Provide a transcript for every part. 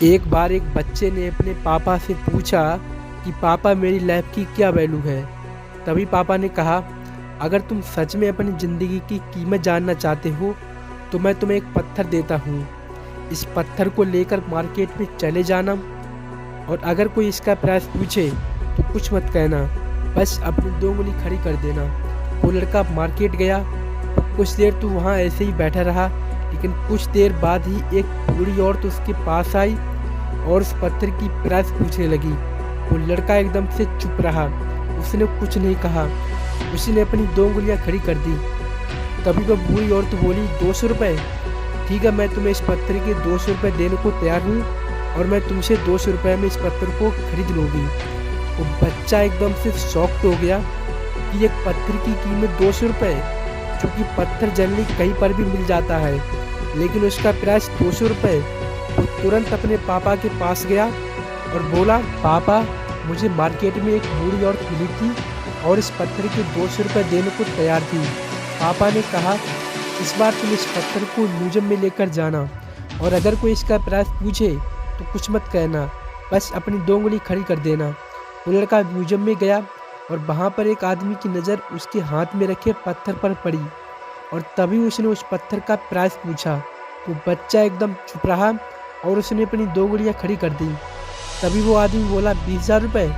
एक बार एक बच्चे ने अपने पापा से पूछा कि पापा मेरी लाइफ की क्या वैल्यू है। तभी पापा ने कहा, अगर तुम सच में अपनी ज़िंदगी की कीमत जानना चाहते हो तो मैं तुम्हें एक पत्थर देता हूँ। इस पत्थर को लेकर मार्केट में चले जाना और अगर कोई इसका प्राइस पूछे तो कुछ मत कहना, बस अपनी 2 उंगली खड़ी कर देना। वो लड़का मार्केट गया। कुछ देर तो वहाँ ऐसे ही बैठा रहा, लेकिन कुछ देर बाद ही एक बूढ़ी औरत उसके पास आई और उस पत्थर की प्राइस पूछने लगी। वो लड़का एकदम से चुप रहा, उसने कुछ नहीं कहा। उसने अपनी 2 उंगलियां खड़ी कर दी। तभी वह बूढ़ी औरत बोली, 200 रुपये? ठीक है, मैं तुम्हें इस पत्थर के 200 रुपये देने को तैयार हूँ और मैं तुमसे 200 रुपये में इस पत्थर को खरीद लूँगी। वो बच्चा एकदम से शॉक्ड हो गया कि एक पत्थर की कीमत 200 रुपये, क्योंकि पत्थर जनरली कहीं पर भी मिल जाता है, लेकिन उसका प्राइस 200 रुपये। वो तुरंत अपने पापा के पास गया और बोला, पापा मुझे मार्केट में एक बूढ़ी औरत मिली थी और इस पत्थर के 200 रुपये देने को तैयार थी। पापा ने कहा, इस बार तुम इस पत्थर को म्यूजियम में लेकर जाना और अगर कोई इसका प्राइस पूछे तो कुछ मत कहना, बस अपनी 2 उंगली खड़ी कर देना। वो लड़का म्यूजियम में गया और वहाँ पर एक आदमी की नज़र उसके हाथ में रखे पत्थर पर पड़ी और तभी उसने उस पत्थर का प्राइस पूछा। तो बच्चा एकदम चुप रहा और उसने अपनी 2 उंगलियां खड़ी कर दी। तभी वो आदमी बोला, 20,000 रुपये?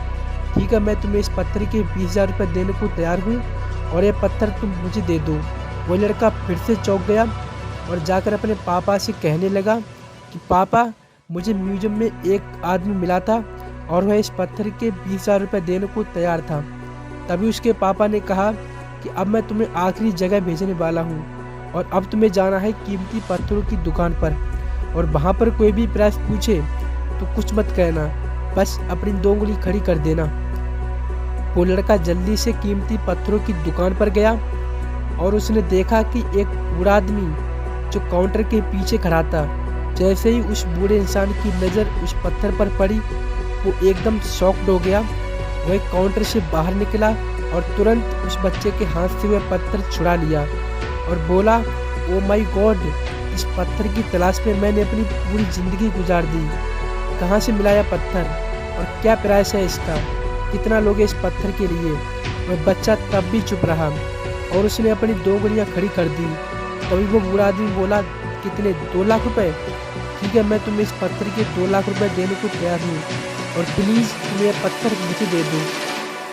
ठीक है, मैं तुम्हें इस पत्थर के 20,000 रुपये देने को तैयार हूँ और ये पत्थर तुम मुझे दे दो। वो लड़का फिर से चौंक गया और जाकर अपने पापा से कहने लगा कि पापा मुझे म्यूजियम में एक आदमी मिला था और वह इस पत्थर के 20,000 रुपये देने को तैयार था। तभी उसके पापा ने कहा कि अब मैं तुम्हें आखिरी जगह भेजने वाला हूँ और अब तुम्हें जाना है कीमती पत्थरों की दुकान पर और वहाँ पर कोई भी प्राइस पूछे तो कुछ मत कहना, बस अपनी 2 उंगली खड़ी कर देना। वो लड़का जल्दी से कीमती पत्थरों की दुकान पर गया और उसने देखा कि एक बूढ़ा आदमी जो काउंटर के पीछे खड़ा था। जैसे ही उस बूढ़े इंसान की नज़र उस पत्थर पर पड़ी, वो एकदम शॉक्ड हो गया। वह काउंटर से बाहर निकला और तुरंत उस बच्चे के हाथ से वह पत्थर छुड़ा लिया और बोला, ओ माय गॉड, इस पत्थर की तलाश में मैंने अपनी पूरी ज़िंदगी गुजार दी। कहाँ से मिला यह पत्थर और क्या प्राइस है इसका? कितना लोगे इस पत्थर के लिए? वह बच्चा तब भी चुप रहा और उसने अपनी 2 उंगलियां खड़ी कर दी। तभी वो बूढ़ा आदमी बोला, कितने? 2 लाख रुपये? ठीक है, मैं तुम्हें इस पत्थर के 2 लाख रुपये देने को तैयार हूँ और प्लीज़ तुम यह पत्थर मुझे दे दो।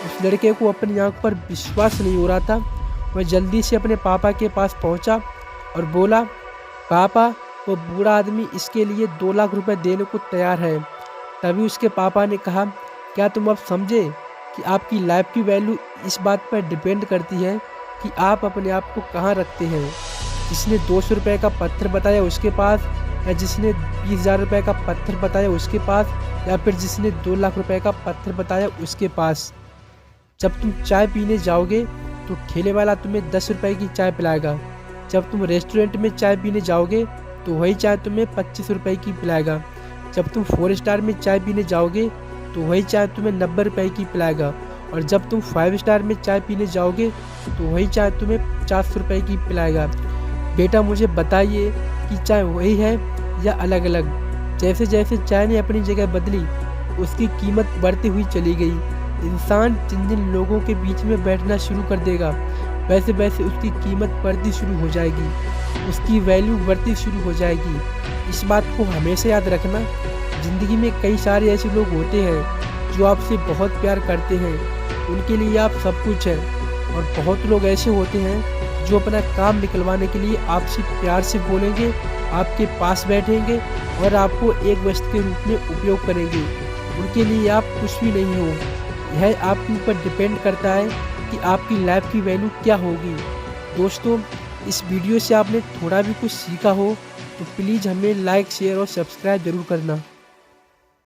उस लड़के को अपनी आंख पर विश्वास नहीं हो रहा था। वह जल्दी से अपने पापा के पास पहुंचा और बोला, पापा वो बूढ़ा आदमी इसके लिए 2 लाख रुपए देने को तैयार है। तभी उसके पापा ने कहा, क्या तुम अब समझे कि आपकी लाइफ की वैल्यू इस बात पर डिपेंड करती है कि आप अपने आप को कहाँ रखते हैं। जिसने 200 रुपये का पत्थर बताया उसके पास, या जिसने 20,000 रुपये का पत्थर बताया उसके पास, या फिर जिसने 2 लाख रुपए का पत्थर बताया उसके पास। जब तुम चाय पीने जाओगे तो ठेले वाला तुम्हें 10 रुपए की चाय पिलाएगा। जब तुम रेस्टोरेंट में चाय पीने जाओगे तो वही चाय तुम्हें 25 रुपए की पिलाएगा। जब तुम 4 स्टार में चाय पीने जाओगे तो वही चाय तुम्हें 90 रुपए की पिलाएगा। और जब तुम 5 स्टार में चाय पीने जाओगे तो वही चाय तुम्हें 50 रुपए की पिलाएगा। बेटा मुझे बताइए कि चाय वही है या अलग अलग? जैसे जैसे चाय ने अपनी जगह बदली, उसकी कीमत बढ़ती हुई चली गई। इंसान जिन जिन लोगों के बीच में बैठना शुरू कर देगा, वैसे वैसे उसकी कीमत बढ़ती शुरू हो जाएगी, उसकी वैल्यू बढ़ती शुरू हो जाएगी। इस बात को हमेशा याद रखना। ज़िंदगी में कई सारे ऐसे लोग होते हैं जो आपसे बहुत प्यार करते हैं, उनके लिए आप सब कुछ हैं, और बहुत लोग ऐसे होते हैं जो अपना काम निकलवाने के लिए आपसे प्यार से बोलेंगे, आपके पास बैठेंगे और आपको एक वस्तु के रूप में उपयोग करेंगे। उनके लिए आप कुछ भी नहीं हो। यह आपके ऊपर डिपेंड करता है कि आपकी लाइफ की वैल्यू क्या होगी। दोस्तों, इस वीडियो से आपने थोड़ा भी कुछ सीखा हो तो प्लीज़ हमें लाइक, शेयर और सब्सक्राइब ज़रूर करना।